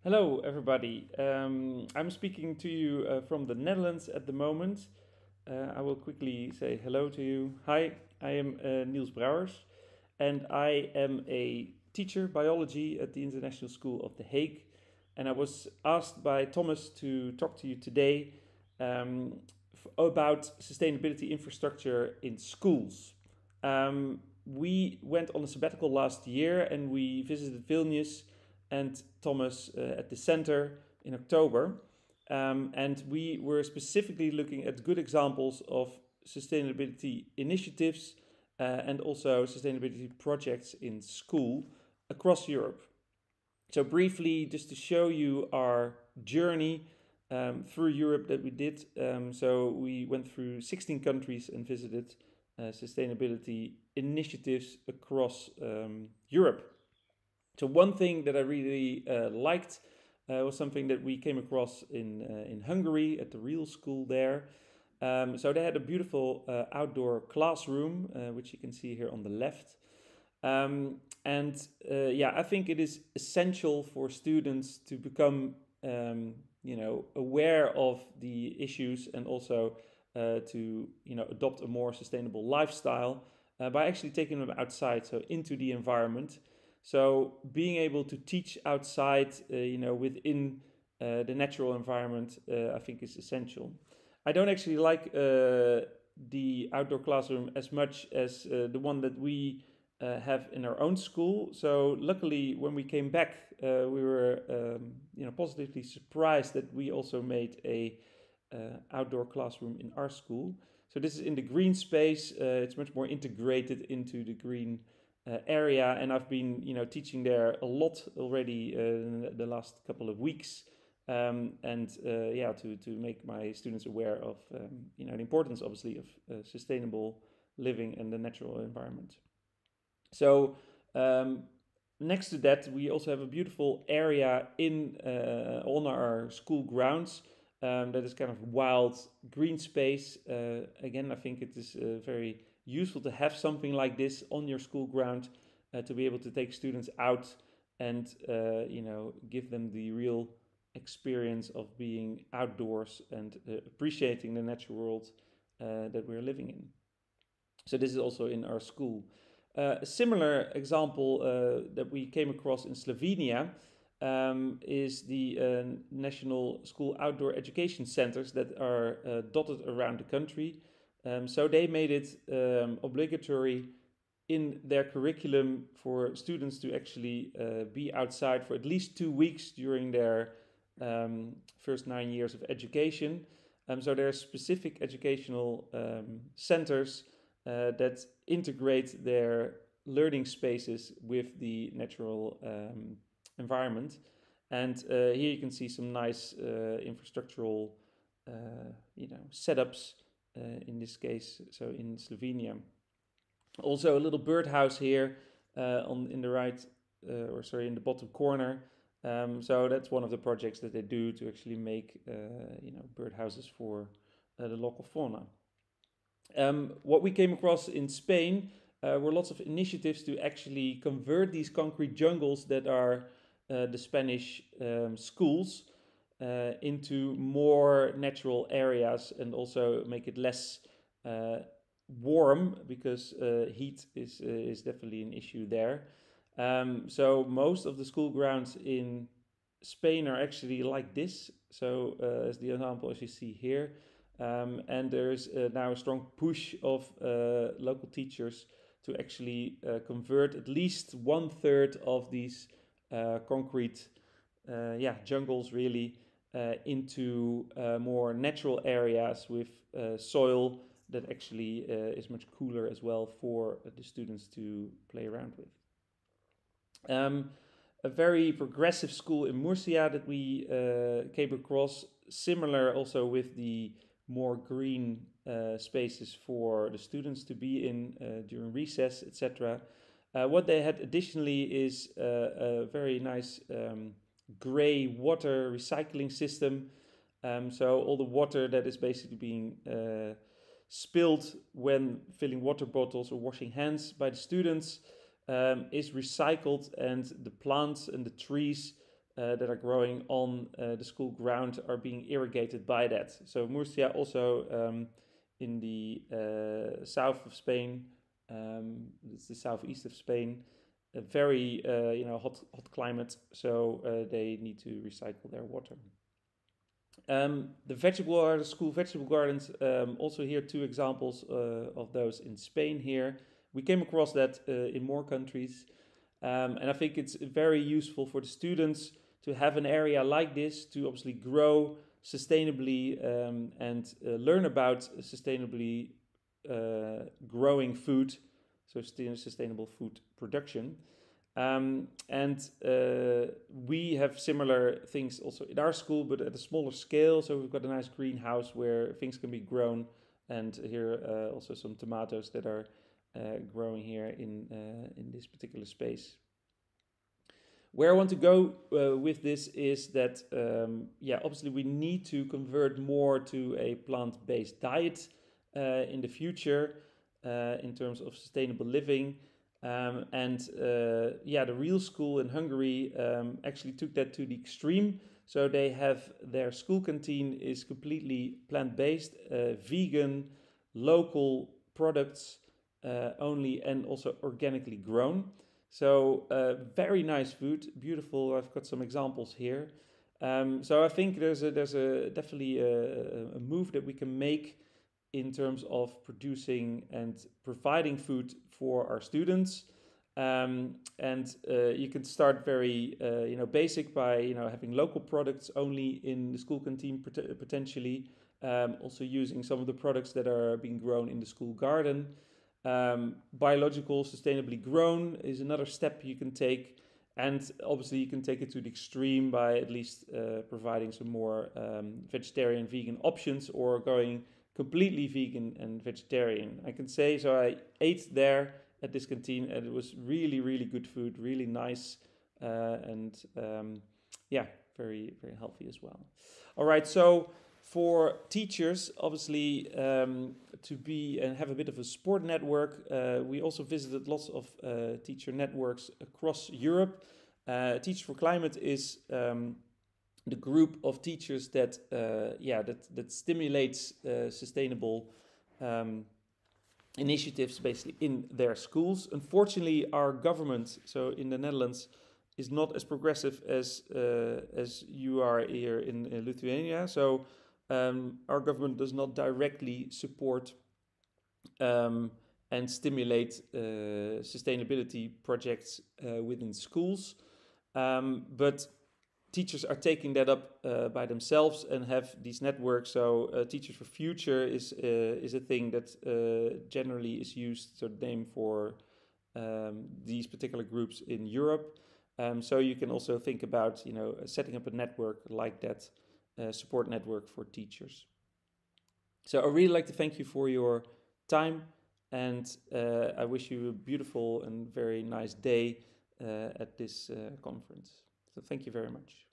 Hello, everybody. I'm speaking to you from the Netherlands at the moment. I will quickly say hello to you. Hi, I am Niels Brouwers, and I am a teacher biology at the International School of The Hague. And I was asked by Thomas to talk to you today about sustainability infrastructure in schools. We went on a sabbatical last year and we visited Vilnius and Thomas at the center in October. And we were specifically looking at good examples of sustainability initiatives and also sustainability projects in school across Europe. So briefly, just to show you our journey through Europe that we did. So we went through 16 countries and visited sustainability initiatives across Europe. So one thing that I really liked was something that we came across in Hungary at the real school there. So they had a beautiful outdoor classroom, which you can see here on the left. I think it is essential for students to become, aware of the issues and also to, adopt a more sustainable lifestyle by actually taking them outside, so into the environment. So being able to teach outside, within the natural environment, I think is essential. I don't actually like the outdoor classroom as much as the one that we have in our own school. So luckily, when we came back, we were positively surprised that we also made a outdoor classroom in our school. So this is in the green space. It's much more integrated into the green area, and I've been teaching there a lot already the last couple of weeks, to make my students aware of the importance, obviously, of sustainable living and the natural environment. So next to that, we also have a beautiful area on our school grounds that is kind of wild green space. Again, I think it is very useful to have something like this on your school ground to be able to take students out and give them the real experience of being outdoors and appreciating the natural world that we're living in. So this is also in our school. A similar example that we came across in Slovenia is the national school outdoor education centers that are dotted around the country. So they made it obligatory in their curriculum for students to actually be outside for at least 2 weeks during their first 9 years of education. So there are specific educational centers that integrate their learning spaces with the natural environment. And here you can see some nice infrastructural setups. In this case, so in Slovenia. Also a little birdhouse here in the bottom corner. So that's one of the projects that they do to actually make birdhouses for the local fauna. What we came across in Spain were lots of initiatives to actually convert these concrete jungles that are the Spanish schools into more natural areas and also make it less warm, because heat is definitely an issue there. So most of the school grounds in Spain are actually like this. So as the example as you see here, and there's now a strong push of local teachers to actually convert at least 1/3 of these concrete jungles really into more natural areas with soil that actually is much cooler as well for the students to play around with. A very progressive school in Murcia that we came across, similar also with the more green spaces for the students to be in during recess, etc. What they had additionally is a very nice grey water recycling system. So all the water that is basically being spilled when filling water bottles or washing hands by the students is recycled, and the plants and the trees that are growing on the school ground are being irrigated by that. So Murcia also in the south of Spain, it's the southeast of Spain, a very hot climate, so they need to recycle their water. The school vegetable gardens, also here 2 examples of those in Spain here. We came across that in more countries, and I think it's very useful for the students to have an area like this to obviously grow sustainably and learn about sustainably growing food, so sustainable food production. We have similar things also in our school, but at a smaller scale. So we've got a nice greenhouse where things can be grown, and here also some tomatoes that are growing here in this particular space. Where I want to go with this is that, obviously we need to convert more to a plant-based diet in the future in terms of sustainable living. The real school in Hungary actually took that to the extreme. So they have their school canteen is completely plant-based, vegan, local products only, and also organically grown. So very nice food, beautiful. I've got some examples here. So I think there's definitely a move that we can make in terms of producing and providing food for our students. You can start very basic by having local products only in the school canteen potentially. Also using some of the products that are being grown in the school garden. Biological, sustainably grown is another step you can take, and obviously you can take it to the extreme by at least providing some more vegetarian, vegan options, or going completely vegan and vegetarian. I can say, so I ate there at this canteen, and it was really, really good food, really nice, and very, very healthy as well. All right, so for teachers, obviously, to be and have a bit of a support network, we also visited lots of teacher networks across Europe. Teach for Climate is the group of teachers that stimulates sustainable initiatives basically in their schools. Unfortunately, our government, so in the Netherlands, is not as progressive as you are here in Lithuania. So our government does not directly support and stimulate sustainability projects within schools, but teachers are taking that up by themselves and have these networks. So Teachers for Future is a thing that generally is used, so the name for these particular groups in Europe. So you can also think about setting up a network like that, support network for teachers. So I really like to thank you for your time, and I wish you a beautiful and very nice day at this conference. So thank you very much.